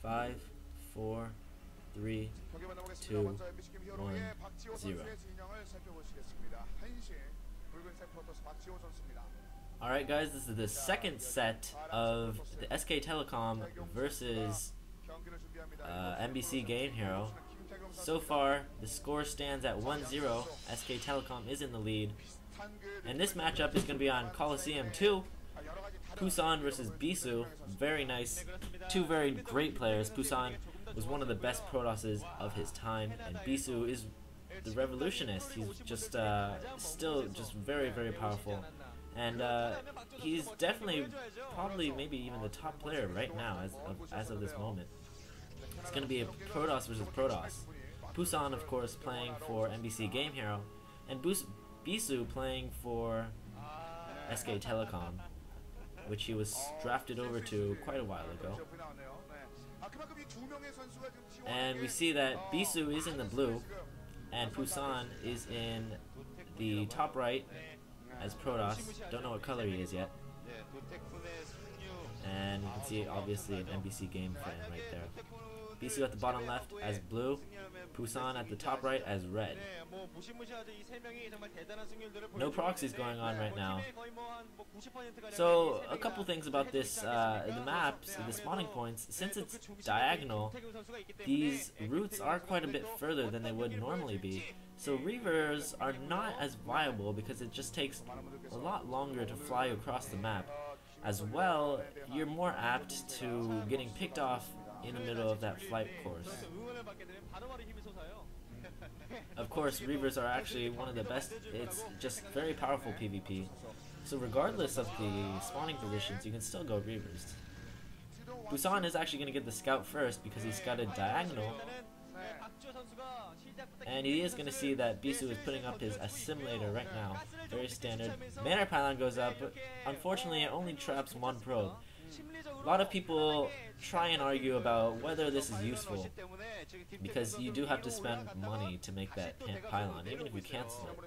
5, 4, 3, 2, 1, 0. Alright guys, this is the second set of the SK Telecom versus MBC Game Hero. So far, the score stands at 1-0. SK Telecom is in the lead. And this matchup is going to be on Colosseum II. Pusan versus Bisu. Very nice. Two very great players. Pusan was one of the best Protosses of his time, and Bisu is the revolutionist. He's just still just very, very powerful. And he's definitely, probably, maybe even the top player right now as of this moment. It's going to be a Protoss versus Protoss. Pusan, of course, playing for MBC Game Hero, and Bisu playing for SK Telecom, which he was drafted over to quite a while ago. And we see that Bisu is in the blue, and Pusan is in the top right as Protoss. Don't know what color he is yet. And you can see obviously an MBC game fan right there. Bisu at the bottom left as blue, Pusan at the top right as red. No proxies going on right now. So a couple things about this, the maps, the spawning points, since it's diagonal, these routes are quite a bit further than they would normally be. So reavers are not as viable because it just takes a lot longer to fly across the map. As well, you're more apt to getting picked off in the middle of that flight course. Of course, reavers are actually one of the best. It's just very powerful PvP. So regardless of the spawning positions, you can still go reavers. Pusan is actually going to get the scout first because he scouted diagonal. And he is going to see that Bisu is putting up his assimilator right now. Very standard. Manor pylon goes up, but unfortunately it only traps one probe. A lot of people try and argue about whether this is useful, because you do have to spend money to make that pylon, even if you cancel it.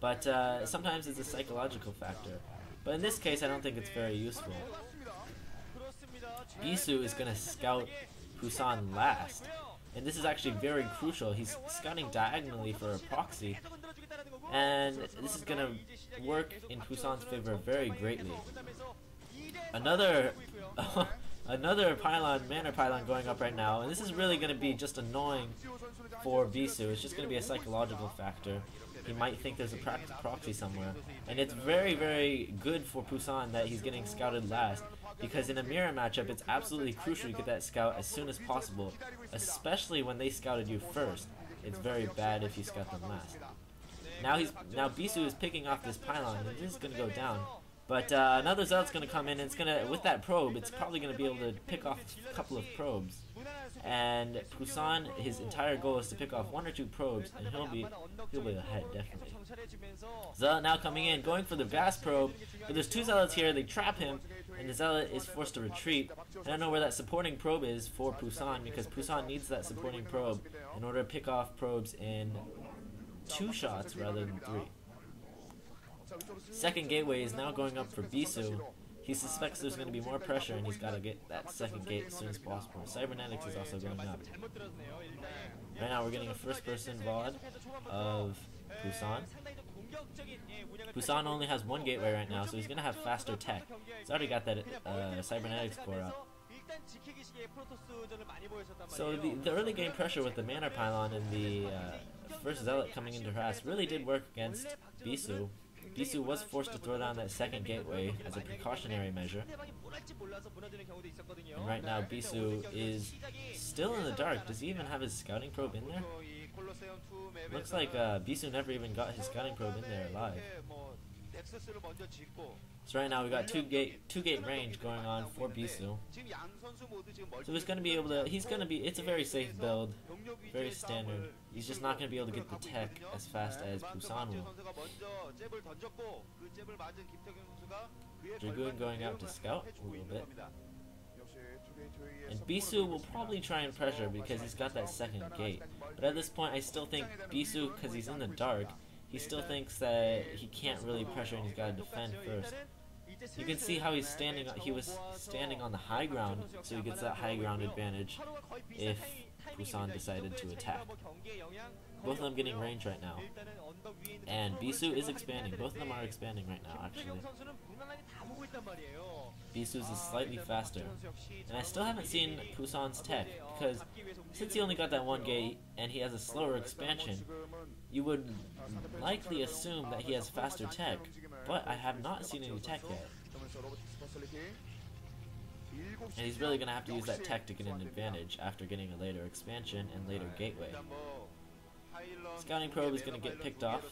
But sometimes it's a psychological factor. But in this case, I don't think it's very useful. Bisu is going to scout Pusan last. And this is actually very crucial. He's scouting diagonally for a proxy, and this is going to work in Pusan's favor very greatly. Another pylon, manor pylon going up right now, and this is really going to be just annoying for Bisu. It's just going to be a psychological factor. He might think there's a proxy somewhere, and it's very, very good for Pusan that he's getting scouted last, because in a mirror matchup it's absolutely crucial you get that scout as soon as possible, especially when they scouted you first. It's very bad if you scout them last. Now Bisu is picking off this pylon, and this is going to go down. But another zealot's going to come in, and it's going to, with that probe, it's probably going to be able to pick off a couple of probes. And Pusan, his entire goal is to pick off 1 or 2 probes, and he'll be ahead, definitely. Zealot now coming in, going for the vast probe, but there's 2 zealots here, they trap him, and the zealot is forced to retreat. I don't know where that supporting probe is for Pusan, because Pusan needs that supporting probe in order to pick off probes in 2 shots rather than 3. Second gateway is now going up for Bisu. He suspects there's going to be more pressure, and he's got to get that second gate as soon as possible. Cybernetics is also going up. Right now we're getting a first-person VOD of Pusan. Pusan only has 1 gateway right now, so he's going to have faster tech. He's already got that cybernetics core up. So the early game pressure with the manor pylon and the first zealot coming into harass really did work against Bisu. Bisu was forced to throw down that second gateway as a precautionary measure. And right now Bisu is still in the dark. Does he even have his scouting probe in there? Looks like Bisu never even got his scouting probe in there alive. So right now we got two gate range going on for Bisu. So he's gonna be able to, it's a very safe build, very standard. He's just not gonna be able to get the tech as fast as Pusan will. Dragoon going out to scout a little bit. And Bisu will probably try and pressure because he's got that second gate. But at this point I still think Bisu, because he's in the dark, he still thinks that he can't really pressure and he's got to defend first. You can see how he's standing. He was standing on the high ground, so he gets that high ground advantage if Pusan decided to attack. Both of them getting range right now. And Bisu is expanding. Both of them are expanding right now, actually. Bisu's is slightly faster. And I still haven't seen Pusan's tech, because since he only got that one gate and he has a slower expansion, you would likely assume that he has faster tech, but I have not seen any tech yet. And he's really going to have to use that tech to get an advantage after getting a later expansion and later gateway. Scouting probe is going to get picked off.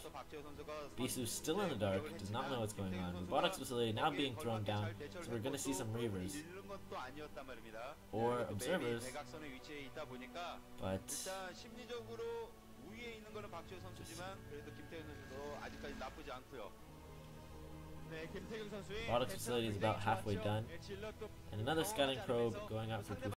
Bisu's still in the dark, does not know what's going on. Robotics facility now being thrown down, so we're going to see some reavers. Or observers. But robotics facility is about halfway done. And another scouting probe going out for